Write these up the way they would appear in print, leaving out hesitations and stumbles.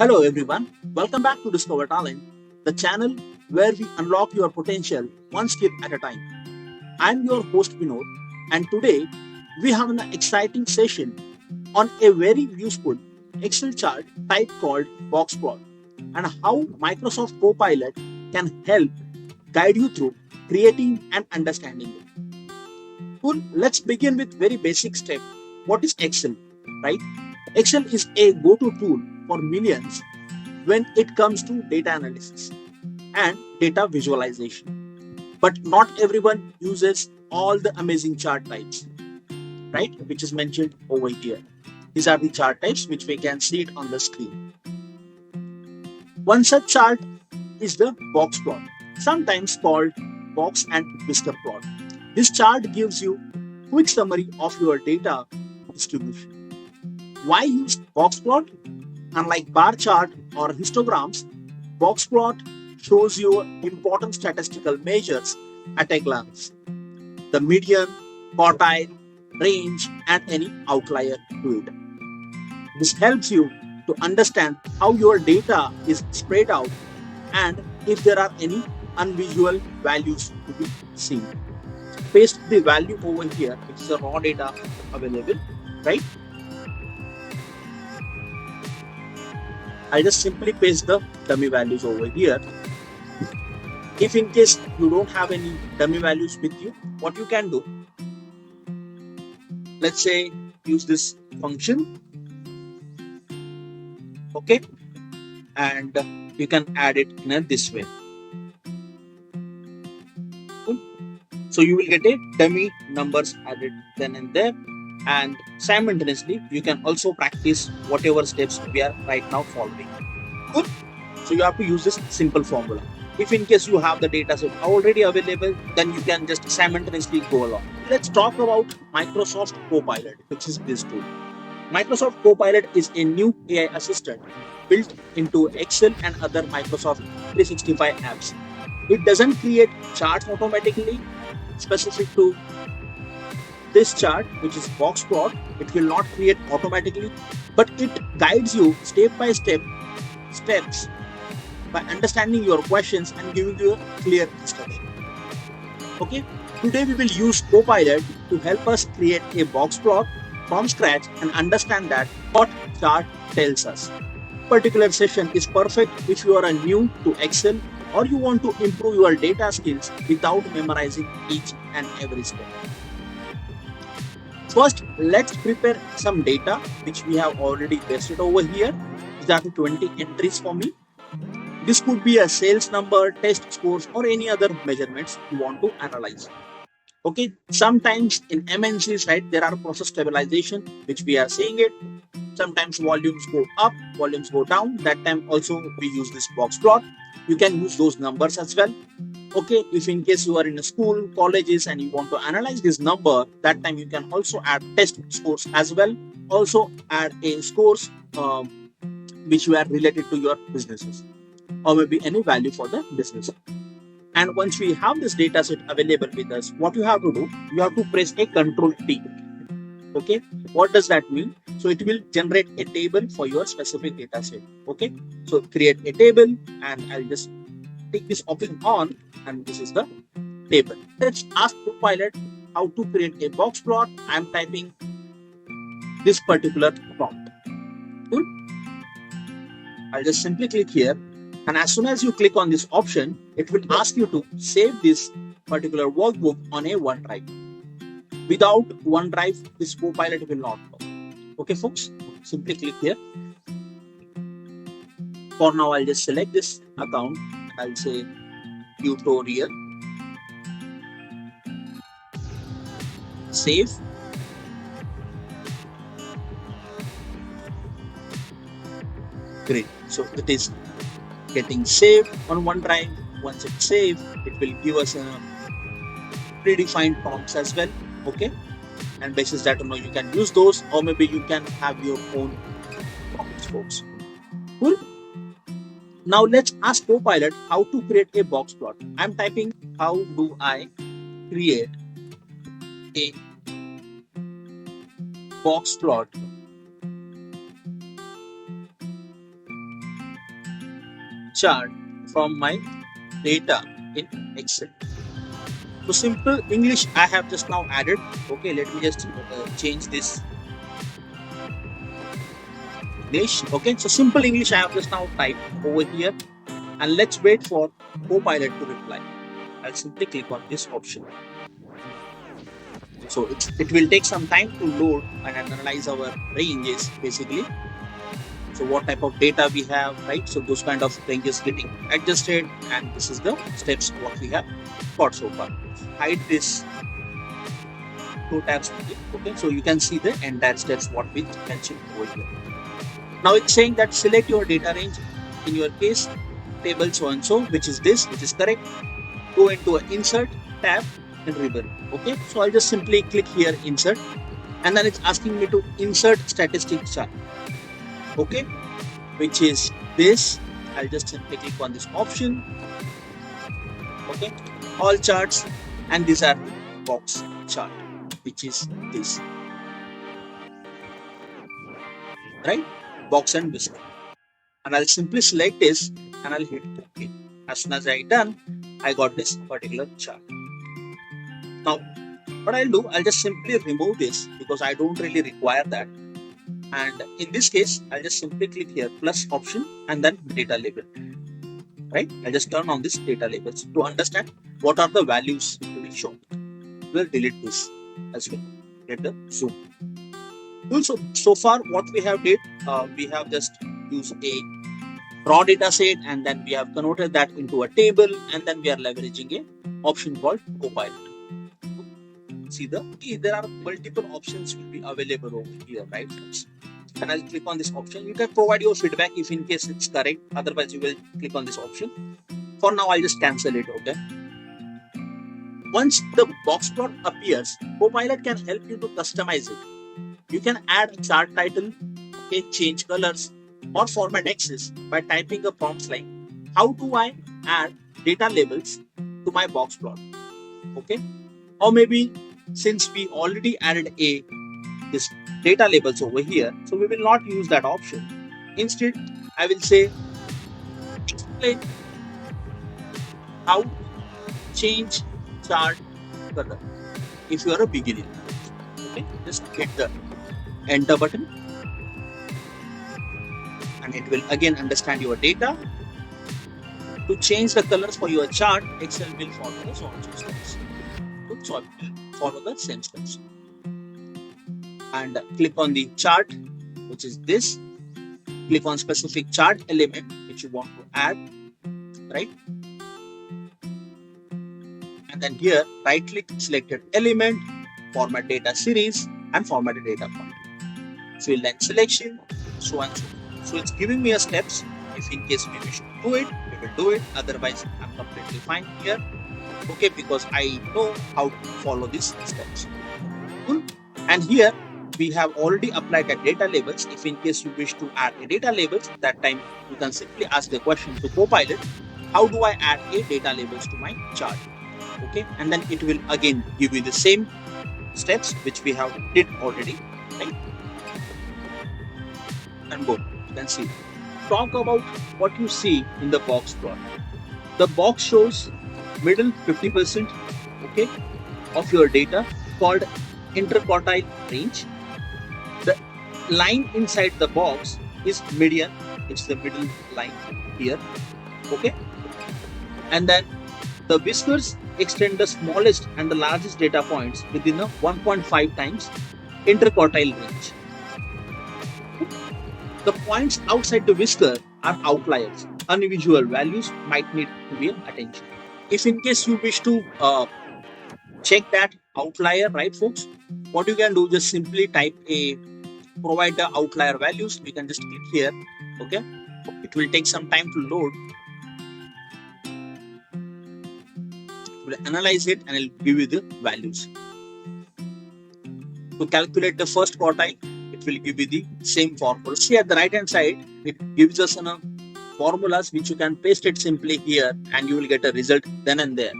Hello everyone, welcome back to Discover Talent, the channel where we unlock your potential one skill at a time. I'm your host Vinod, and today we have an exciting session on a very useful Excel chart type called box plot and how Microsoft Copilot can help guide you through creating and understanding it. Cool, let's begin with very basic step. What is Excel, right? Excel is a go-to tool for millions when it comes to data analysis and data visualization. But not everyone uses all the amazing chart types, right? Which is mentioned over here. These are the chart types which we can see it on the screen. One such chart is the box plot, sometimes called box and whisker plot. This chart gives you quick summary of your data distribution. Why use box plot? Unlike bar chart or histograms, box plot shows you important statistical measures at a glance. The median, quartile, range, and any outlier to it. This helps you to understand how your data is spread out and if there are any unusual values to be seen. Paste the value over here, which is the raw data available, right? I just simply paste the dummy values over here. If in case you don't have any dummy values with you, what you can do, let's say use this function, okay, and you can add it in this way. Cool. So you will get a dummy numbers added then and there, and simultaneously you can also practice whatever steps we are right now following. Cool. So you have to use this simple formula. If in case you have the data set already available, then you can just simultaneously go along. Let's talk about Microsoft Copilot, which is this tool. Microsoft Copilot is a new AI assistant built into Excel and other Microsoft 365 apps. It doesn't create charts automatically specific to this chart, which is box plot. It will not create automatically, but it guides you step by steps by understanding your questions and giving you a clear instruction. Okay, today we will use Copilot to help us create a box plot from scratch and understand that what chart tells us. Particular session is perfect if you are new to Excel or you want to improve your data skills without memorizing each and every step. First, let's prepare some data which we have already pasted over here. These are 20 entries for me. This could be a sales number, test scores, or any other measurements you want to analyze. Okay, sometimes in MNCs, right, there are process stabilization, which we are seeing it. Sometimes volumes go up, volumes go down. That time also we use this box plot. You can use those numbers as well. Okay, if in case you are in a school, colleges, and you want to analyze this number, that time you can also add test scores as well. Also add a scores which were related to your businesses or maybe any value for the business. And once we have this data set available with us, what you have to do, you have to press a Control T. Okay, what does that mean? So it will generate a table for your specific data set. Okay, so create a table, and I'll just take this option on, and this is the table. Let's ask Copilot how to create a box plot. I'm typing this particular prompt. Cool. I'll just simply click here. And as soon as you click on this option, it will ask you to save this particular workbook on a OneDrive. Without OneDrive, this Copilot will not work. Okay, folks, simply click here. For now, I'll just select this account. I'll say tutorial. Save. Great. So it is getting saved on OneDrive. Once it's saved, it will give us a predefined prompts as well. Okay, and basis that you can use those, or maybe you can have your own prompts, folks. Cool. Now let's ask Copilot how to create a box plot. I'm typing how do I create a box plot chart from my data in Excel. So simple English I have just now added. Okay, let me just change this English. Okay, so simple English I have just now typed over here, and let's wait for Copilot to reply. I'll simply click on this option. So it will take some time to load and analyze our ranges basically. So what type of data we have, right? So those kind of ranges getting adjusted, and this is the steps what we have got so far. Hide this two tabs. Okay, so you can see the entire steps what we mentioned over here. Now it's saying that select your data range. In your case, table so and so, which is this, which is correct. Go into an insert tab and ribbon. Okay, so I'll just simply click here insert, and then it's asking me to insert statistics chart. Okay, which is this. I'll just simply click on this option. Okay, all charts, and these are box chart, which is this, right? Box and Whisker. And I'll simply select this and I'll hit OK. As soon as I done, I got this particular chart. Now, what I'll do, I'll just simply remove this because I don't really require that. And in this case, I'll just simply click here plus option and then data label. Right? I'll just turn on this data labels to understand what are the values to be shown. We'll delete this as well. Get the zoom. So far what we have did, we have just used a raw data set, and then we have converted that into a table, and then we are leveraging a option called Copilot. See there are multiple options will be available over here, right? And I'll click on this option. You can provide your feedback if in case it's correct. Otherwise, you will click on this option. For now, I'll just cancel it. Okay. Once the box plot appears, Copilot can help you to customize it. You can add a chart title, okay, change colors, or format axis by typing a prompt like, how do I add data labels to my box plot? Okay. Or maybe since we already added this data labels over here, so we will not use that option. Instead, I will say, explain how to change chart color if you are a beginner. Okay, just hit the enter button, and it will again understand your data. To change the colors for your chart, Excel will follow the steps. So follow the same steps. And click on the chart, which is this. Click on specific chart element which you want to add, right? And then here, right click selected element, format data series, and format a data point. Fill line selection, so and so. So it's giving me a steps. If in case we wish to do it, we will do it. Otherwise, I'm completely fine here. Okay, because I know how to follow these steps. Cool. And here we have already applied the data labels. If in case you wish to add a data labels, that time you can simply ask the question to Copilot, how do I add a data labels to my chart? Okay, and then it will again give you the same steps which we have did already, right? And boom, you can see. Talk about what you see in the box plot. The box shows middle 50%, okay, of your data called interquartile range. The line inside the box is median. It's the middle line here, okay. And then the whiskers extend the smallest and the largest data points within a 1.5 times interquartile range. The points outside the whisker are outliers. Unusual values might need to be attention. If in case you wish to check that outlier, right folks, what you can do, just simply provide the outlier values. We can just click here, okay. It will take some time to load. It will analyze it and it will give you the values. To calculate the first quartile, it will give you the same formula. See at the right hand side, it gives us formulas which you can paste it simply here and you will get a result then and there.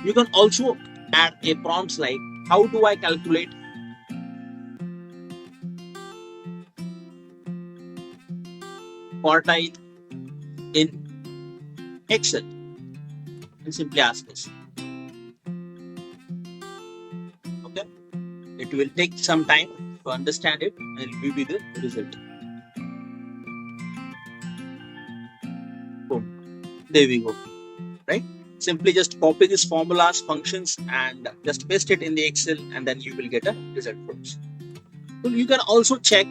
You can also add a prompts like, how do I calculate quartile in Excel and simply ask this. Okay, it will take some time to understand it and it will give you the result. Boom. There we go. Right? Simply just copy these formulas, functions, and just paste it in the Excel, and then you will get a result folks. So you can also check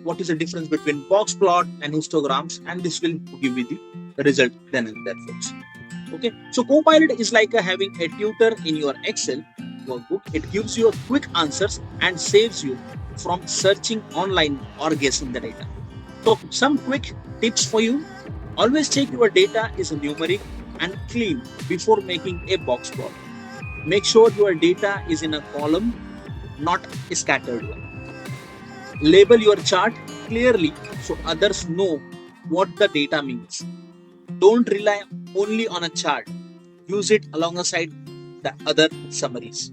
what is the difference between box plot and histograms, and this will give you the result then and there folks. Okay, so Copilot is like having a tutor in your Excel workbook. It gives you quick answers and saves you from searching online or guessing the data. So some quick tips for you. Always check your data is numeric and clean before making a box plot. Make sure your data is in a column, not a scattered one. Label your chart clearly so others know what the data means. Don't rely only on a chart. Use it alongside the other summaries.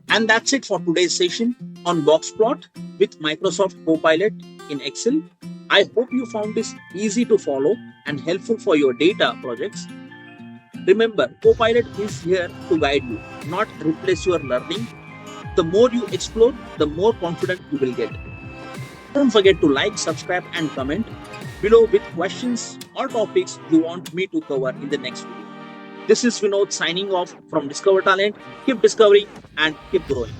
And that's it for today's session on box plot with Microsoft Copilot in Excel. I hope you found this easy to follow and helpful for your data projects. Remember, Copilot is here to guide you, not replace your learning. The more you explore, the more confident you will get. Don't forget to like, subscribe, and comment below with questions or topics you want me to cover in the next video. This is Vinod signing off from Discover Talent. Keep discovering and keep growing.